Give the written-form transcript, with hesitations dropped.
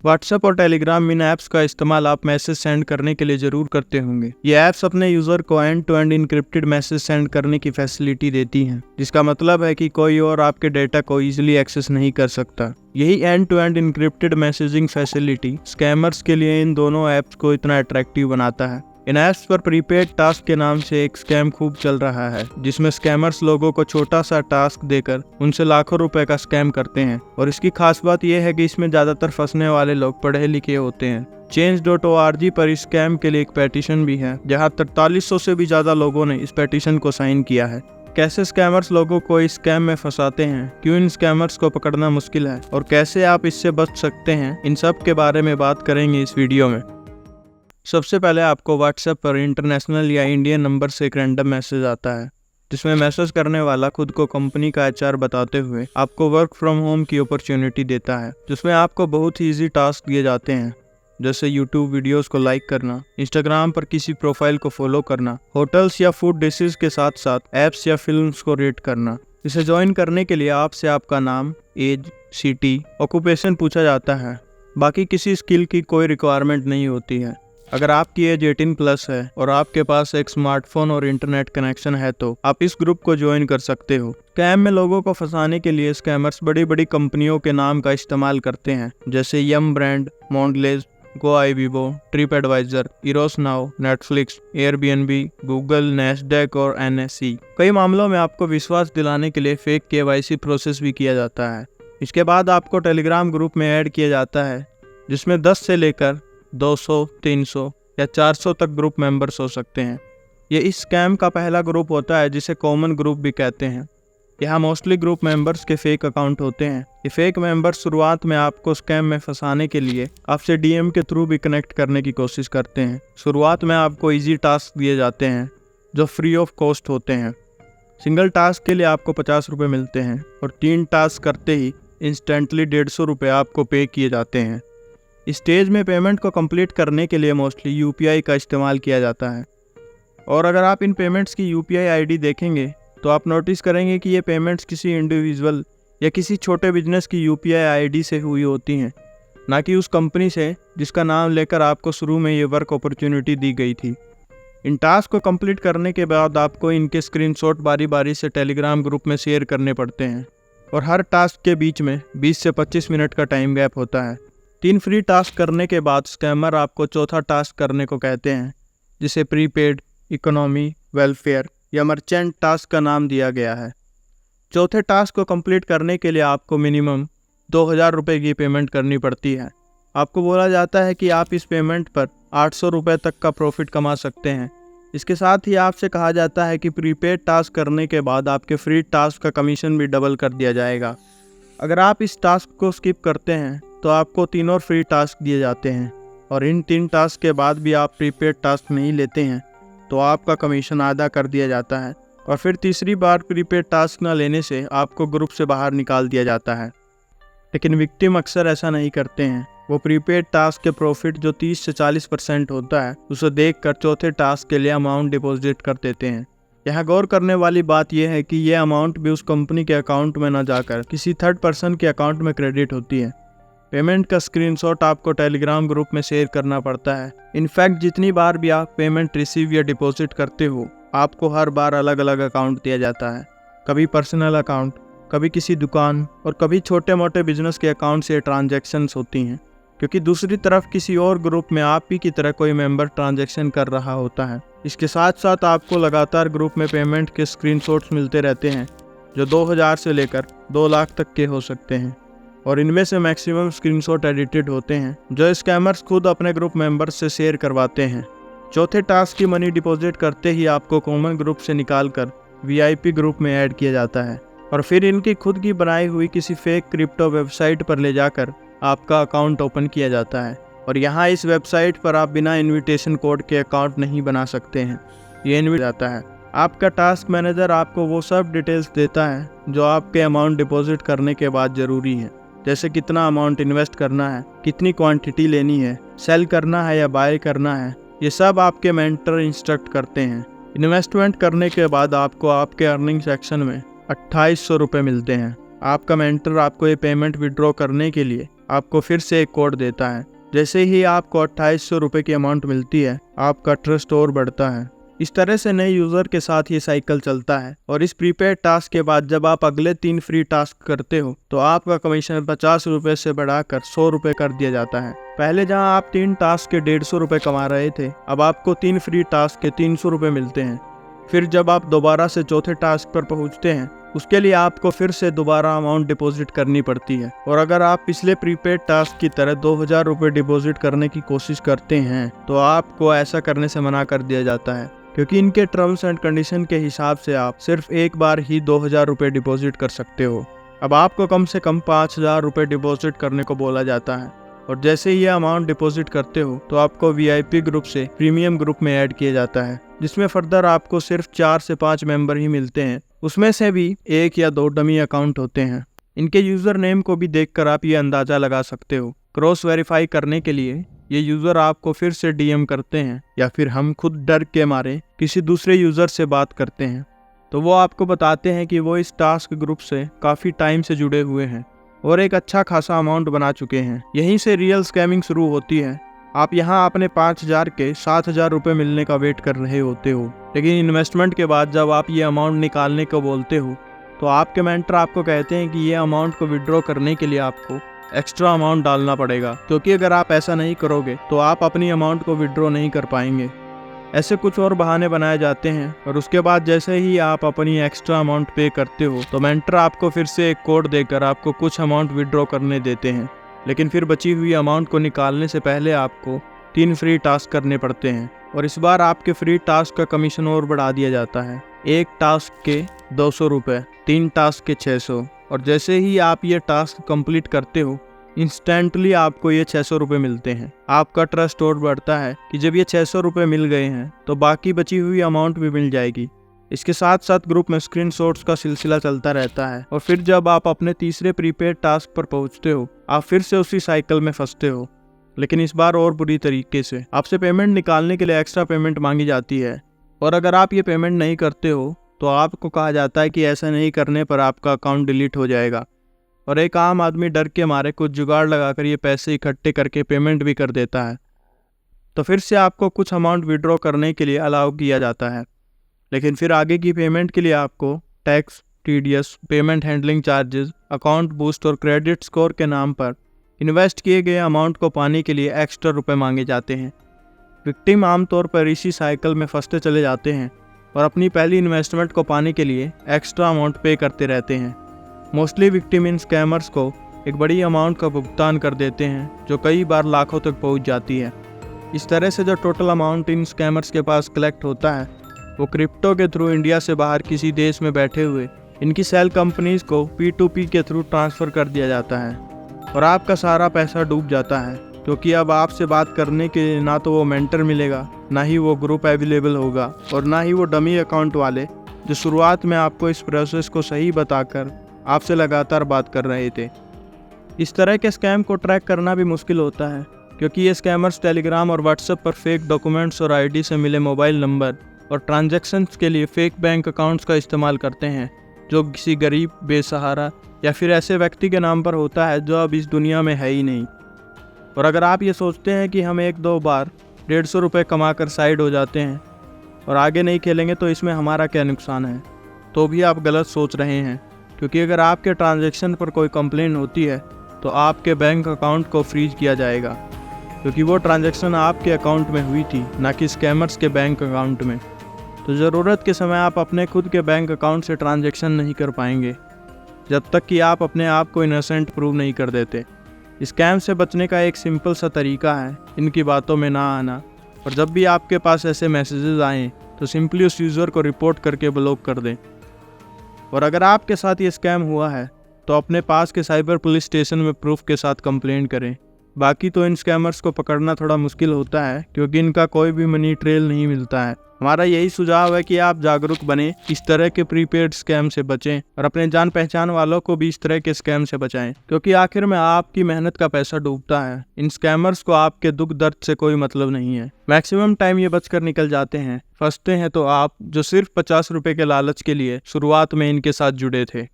WhatsApp और Telegram इन apps का इस्तेमाल आप मैसेज सेंड करने के लिए जरूर करते होंगे। ये ऐप्स अपने यूजर को end to end encrypted message send करने की फैसिलिटी देती हैं, जिसका मतलब है कि कोई और आपके डेटा को इजीली एक्सेस नहीं कर सकता। यही end to end encrypted messaging facility scammers के लिए इन दोनों ऐप्स को इतना अट्रैक्टिव बनाता है। इन ऐप्स पर प्रीपेड टास्क के नाम से एक स्कैम खूब चल रहा है, जिसमें स्कैमर्स लोगों को छोटा सा टास्क देकर उनसे लाखों रुपए का स्कैम करते हैं। और इसकी खास बात यह है कि इसमें ज्यादातर फंसने वाले लोग पढ़े लिखे होते हैं। Change.org पर इस स्कैम के लिए एक पेटिशन भी है, जहां 4300 से भी ज्यादा लोगों ने इस पेटिशन को साइन किया है। कैसे स्कैमर्स लोगों को इस स्कैम में फंसाते हैं, क्यों इन स्कैमर्स को पकड़ना मुश्किल है और कैसे आप इससे बच सकते हैं, इन सब के बारे में बात करेंगे इस वीडियो में। सबसे पहले आपको व्हाट्सएप पर इंटरनेशनल या इंडियन नंबर से एक रैंडम मैसेज आता है, जिसमें मैसेज करने वाला खुद को कंपनी का HR बताते हुए आपको वर्क फ्रॉम होम की अपॉर्चुनिटी देता है, जिसमें आपको बहुत ही ईजी टास्क दिए जाते हैं, जैसे YouTube वीडियोस को लाइक करना, Instagram पर किसी प्रोफाइल को फॉलो करना, होटल्स या फूड डिशेस के साथ साथ एप्स या फिल्म्स को रेट करना। इसे ज्वाइन करने के लिए आपसे आपका नाम, एज, सिटी, ऑक्यूपेशन पूछा जाता है। बाकी किसी स्किल की कोई रिक्वायरमेंट नहीं होती है। अगर आपकी एज 18+ है और आपके पास एक स्मार्टफोन और इंटरनेट कनेक्शन है तो आप इस ग्रुप को ज्वाइन कर सकते हो। स्कैम में लोगों को फंसाने के लिए स्कैमर्स बड़ी बड़ी कंपनियों के नाम का इस्तेमाल करते हैं, जैसे Yum brand, Mondelez, Goibibo, Trip Advisor, Eros Now, Netflix, Airbnb, Google, Nasdaq और NSE। कई मामलों में आपको विश्वास दिलाने के लिए फेक KYC प्रोसेस भी किया जाता है। इसके बाद आपको टेलीग्राम ग्रुप में ऐड किया जाता है, जिसमें 10 से लेकर 200, 300 या 400 तक ग्रुप मेंबर्स हो सकते हैं। ये इस स्कैम का पहला ग्रुप होता है, जिसे कॉमन ग्रुप भी कहते हैं। यहाँ मोस्टली ग्रुप मेंबर्स के फेक अकाउंट होते हैं। ये फेक मेंबर्स शुरुआत में आपको स्कैम में फंसाने के लिए आपसे DM के थ्रू भी कनेक्ट करने की कोशिश करते हैं। शुरुआत में आपको इजी टास्क दिए जाते हैं जो फ्री ऑफ कॉस्ट होते हैं। सिंगल टास्क के लिए आपको 50 रुपये मिलते हैं और 3 टास्क करते ही इंस्टेंटली 150 रुपये आपको पे किए जाते हैं। इस स्टेज में पेमेंट को कंप्लीट करने के लिए मोस्टली UPI का इस्तेमाल किया जाता है। और अगर आप इन पेमेंट्स की UPI ID देखेंगे तो आप नोटिस करेंगे कि ये पेमेंट्स किसी इंडिविजुअल या किसी छोटे बिजनेस की UPI ID से हुई होती हैं, ना कि उस कंपनी से जिसका नाम लेकर आपको शुरू में ये वर्क अपॉर्चुनिटी दी गई थी। इन टास्क को कंप्लीट करने के बाद आपको इनके स्क्रीनशॉट बारी बारी से टेलीग्राम ग्रुप में शेयर करने पड़ते हैं और हर टास्क के बीच में 20 से 25 मिनट का टाइम गैप होता है। 3 फ्री टास्क करने के बाद स्कैमर आपको चौथा टास्क करने को कहते हैं, जिसे प्रीपेड, इकोनॉमी, वेलफेयर या मर्चेंट टास्क का नाम दिया गया है। चौथे टास्क को कंप्लीट करने के लिए आपको मिनिमम 2000 रुपये की पेमेंट करनी पड़ती है। आपको बोला जाता है कि आप इस पेमेंट पर 800 रुपये तक का प्रॉफिट कमा सकते हैं। इसके साथ ही आपसे कहा जाता है कि प्रीपेड टास्क करने के बाद आपके फ्री टास्क का कमीशन भी डबल कर दिया जाएगा। अगर आप इस टास्क को स्किप करते हैं तो आपको 3 और फ्री टास्क दिए जाते हैं, और इन 3 टास्क के बाद भी आप प्रीपेड टास्क नहीं लेते हैं तो आपका कमीशन आधा कर दिया जाता है, और फिर तीसरी बार प्रीपेड टास्क न लेने से आपको ग्रुप से बाहर निकाल दिया जाता है। लेकिन विक्टिम अक्सर ऐसा नहीं करते हैं। वो प्रीपेड टास्क के प्रॉफिट जो 30 से 40% होता है, उसे देखकर चौथे टास्क के लिए अमाउंट डिपॉजिट कर देते हैं। यहाँ गौर करने वाली बात यह है कि यह अमाउंट भी उस कंपनी के अकाउंट में न जाकर किसी थर्ड पर्सन के अकाउंट में क्रेडिट होती है। पेमेंट का स्क्रीनशॉट आपको टेलीग्राम ग्रुप में शेयर करना पड़ता है। इनफैक्ट जितनी बार भी आप पेमेंट रिसीव या डिपॉजिट करते हो, आपको हर बार अलग अलग अकाउंट दिया जाता है। कभी पर्सनल अकाउंट, कभी किसी दुकान और कभी छोटे मोटे बिजनेस के अकाउंट से ट्रांजैक्शंस होती हैं, क्योंकि दूसरी तरफ किसी और ग्रुप में आप ही की तरह कोई मेंबर ट्रांजैक्शन कर रहा होता है। इसके साथ साथ आपको लगातार ग्रुप में पेमेंट के स्क्रीनशॉट्स मिलते रहते हैं, जो 2000 से लेकर 2 लाख तक के हो सकते हैं, और इनमें से मैक्सिमम स्क्रीनशॉट एडिटेड होते हैं, जो स्कैमर्स खुद अपने ग्रुप मेंबर्स से शेयर करवाते हैं। चौथे टास्क की मनी डिपॉजिट करते ही आपको कॉमन ग्रुप से निकालकर VIP ग्रुप में ऐड किया जाता है, और फिर इनकी खुद की बनाई हुई किसी फेक क्रिप्टो वेबसाइट पर ले जाकर आपका अकाउंट ओपन किया जाता है। और यहाँ इस वेबसाइट पर आप बिना इन्विटेशन कोड के अकाउंट नहीं बना सकते हैं। ये इन्विट जाता है। आपका टास्क मैनेजर आपको वो सब डिटेल्स देता है जो आपके अमाउंट डिपॉजिट करने के बाद ज़रूरी है, जैसे कितना अमाउंट इन्वेस्ट करना है, कितनी क्वांटिटी लेनी है, सेल करना है या बाय करना है। ये सब आपके मेंटर इंस्ट्रक्ट करते हैं। इन्वेस्टमेंट करने के बाद आपको आपके अर्निंग सेक्शन में 2800 रुपये मिलते हैं। आपका मेंटर आपको ये पेमेंट विड्रॉ करने के लिए आपको फिर से एक कोड देता है। जैसे ही आपको 2800 रुपये की अमाउंट मिलती है, आपका ट्रस्ट और बढ़ता है। इस तरह से नए यूज़र के साथ ये साइकिल चलता है और इस प्रीपेड टास्क के बाद जब आप अगले 3 फ्री टास्क करते हो तो आपका कमीशन 50 रुपये से बढ़ाकर 100 रुपये कर दिया जाता है। पहले जहां आप 3 टास्क के 150 रुपये कमा रहे थे, अब आपको 3 फ्री टास्क के 300 रुपये मिलते हैं। फिर जब आप दोबारा से चौथे टास्क पर पहुंचते हैं, उसके लिए आपको फिर से दोबारा अमाउंट डिपॉजिट करनी पड़ती है। और अगर आप पिछले प्रीपेड टास्क की तरह 2000 रुपये डिपॉजिट करने की कोशिश करते हैं तो आपको ऐसा करने से मना कर दिया जाता है, क्योंकि इनके टर्म्स एंड कंडीशन के हिसाब से आप सिर्फ एक बार ही 2000 रुपये डिपॉजिट कर सकते हो। अब आपको कम से कम 5000 रुपये डिपॉजिट करने को बोला जाता है और जैसे ही ये अमाउंट डिपॉजिट करते हो तो आपको वीआईपी ग्रुप से प्रीमियम ग्रुप में ऐड किया जाता है, जिसमें फर्दर आपको सिर्फ 4 से 5 मेंबर ही मिलते हैं। उसमें से भी 1 या 2 डमी अकाउंट होते हैं। इनके यूज़र नेम को भी देखकर आप ये अंदाज़ा लगा सकते हो। क्रॉस वेरीफाई करने के लिए ये यूज़र आपको फिर से डीएम करते हैं या फिर हम खुद डर के मारे किसी दूसरे यूज़र से बात करते हैं तो वो आपको बताते हैं कि वो इस टास्क ग्रुप से काफ़ी टाइम से जुड़े हुए हैं और एक अच्छा खासा अमाउंट बना चुके हैं। यहीं से रियल स्कैमिंग शुरू होती है। आप यहाँ अपने 5000 के 7000 रुपये मिलने का वेट कर रहे होते हो, लेकिन इन्वेस्टमेंट के बाद जब आप ये अमाउंट निकालने को बोलते हो तो आपके मेंटर आपको कहते हैं कि ये अमाउंट को विड्रॉ करने के लिए आपको एक्स्ट्रा अमाउंट डालना पड़ेगा, क्योंकि अगर आप ऐसा नहीं करोगे तो आप अपनी अमाउंट को विड्रॉ नहीं कर पाएंगे। ऐसे कुछ और बहाने बनाए जाते हैं और उसके बाद जैसे ही आप अपनी एक्स्ट्रा अमाउंट पे करते हो तो मेंटर आपको फिर से एक कोड देकर आपको कुछ अमाउंट विड्रॉ करने देते हैं। लेकिन फिर बची हुई अमाउंट को निकालने से पहले आपको 3 फ्री टास्क करने पड़ते हैं और इस बार आपके फ्री टास्क का कमीशन और बढ़ा दिया जाता है। 1 टास्क के 200 रुपये, 3 टास्क के 600 और जैसे ही आप ये टास्क कंप्लीट करते हो इंस्टेंटली आपको ये 600 रुपये मिलते हैं। आपका ट्रस्ट और बढ़ता है कि जब ये 600 रुपये मिल गए हैं तो बाकी बची हुई अमाउंट भी मिल जाएगी। इसके साथ साथ ग्रुप में स्क्रीनशॉट्स का सिलसिला चलता रहता है और फिर जब आप अपने तीसरे प्रीपेड टास्क पर पहुंचते हो आप फिर से उसी साइकिल में फंसते हो, लेकिन इस बार और बुरी तरीके से। आपसे पेमेंट निकालने के लिए एक्स्ट्रा पेमेंट मांगी जाती है और अगर आप ये पेमेंट नहीं करते हो तो आपको कहा जाता है कि ऐसा नहीं करने पर आपका अकाउंट डिलीट हो जाएगा। और एक आम आदमी डर के मारे कुछ जुगाड़ लगाकर ये पैसे इकट्ठे करके पेमेंट भी कर देता है, तो फिर से आपको कुछ अमाउंट विड्रॉ करने के लिए अलाउ किया जाता है। लेकिन फिर आगे की पेमेंट के लिए आपको tax, TDS, payment handling charges, account boost और क्रेडिट स्कोर के नाम पर इन्वेस्ट किए गए अमाउंट को पाने के लिए एक्स्ट्रा रुपए मांगे जाते हैं। विक्टिम आमतौर पर इसी साइकिल में फंसते चले जाते हैं और अपनी पहली इन्वेस्टमेंट को पाने के लिए एक्स्ट्रा अमाउंट पे करते रहते हैं। मोस्टली विक्टिम इन स्कैमर्स को एक बड़ी अमाउंट का भुगतान कर देते हैं जो कई बार लाखों तक पहुंच जाती है। इस तरह से जो टोटल अमाउंट इन स्कैमर्स के पास कलेक्ट होता है वो क्रिप्टो के थ्रू इंडिया से बाहर किसी देश में बैठे हुए इनकी सेल कंपनीज को P2P के थ्रू ट्रांसफ़र कर दिया जाता है और आपका सारा पैसा डूब जाता है, क्योंकि अब आपसे बात करने के लिए ना तो वो मेंटर मिलेगा, ना ही वो ग्रुप अवेलेबल होगा और ना ही वो डमी अकाउंट वाले जो शुरुआत में आपको इस प्रोसेस को सही बताकर आपसे लगातार बात कर रहे थे। इस तरह के स्कैम को ट्रैक करना भी मुश्किल होता है, क्योंकि ये स्कैमर्स टेलीग्राम और व्हाट्सएप पर फेक डॉक्यूमेंट्स और आईडी से मिले मोबाइल नंबर और ट्रांजैक्शंस के लिए फेक बैंक अकाउंट्स का इस्तेमाल करते हैं, जो किसी गरीब, बेसहारा या फिर ऐसे व्यक्ति के नाम पर होता है जो अब इस दुनिया में है ही नहीं। और अगर आप ये सोचते हैं कि हम 1-2 बार 150 रुपये कमा कर साइड हो जाते हैं और आगे नहीं खेलेंगे तो इसमें हमारा क्या नुकसान है, तो भी आप गलत सोच रहे हैं, क्योंकि अगर आपके ट्रांजैक्शन पर कोई कंप्लेन होती है तो आपके बैंक अकाउंट को फ्रीज किया जाएगा, क्योंकि वो ट्रांजैक्शन आपके अकाउंट में हुई थी, ना कि स्कैमर्स के बैंक अकाउंट में। तो ज़रूरत के समय आप अपने खुद के बैंक अकाउंट से ट्रांजैक्शन नहीं कर पाएंगे जब तक कि आप अपने आप को इनोसेंट प्रूव नहीं कर देते। स्कैम से बचने का एक सिंपल सा तरीका है इनकी बातों में ना आना, और जब भी आपके पास ऐसे मैसेजेस आएँ तो सिंपली उस यूज़र को रिपोर्ट करके ब्लॉक कर दें। और अगर आपके साथ ये स्कैम हुआ है तो अपने पास के साइबर पुलिस स्टेशन में प्रूफ के साथ कंप्लेंट करें। बाकी तो इन स्कैमर्स को पकड़ना थोड़ा मुश्किल होता है, क्योंकि इनका कोई भी मनी ट्रेल नहीं मिलता है। हमारा यही सुझाव है कि आप जागरूक बने, इस तरह के प्रीपेड स्कैम से बचें और अपने जान पहचान वालों को भी इस तरह के स्कैम से बचाएं, क्योंकि आखिर में आपकी मेहनत का पैसा डूबता है। इन स्कैमर्स को आपके दुख दर्द से कोई मतलब नहीं है। मैक्सिमम टाइम ये बचकर निकल जाते हैं। फंसते हैं तो आप, जो सिर्फ 50 रुपए के लालच के लिए शुरुआत में इनके साथ जुड़े थे।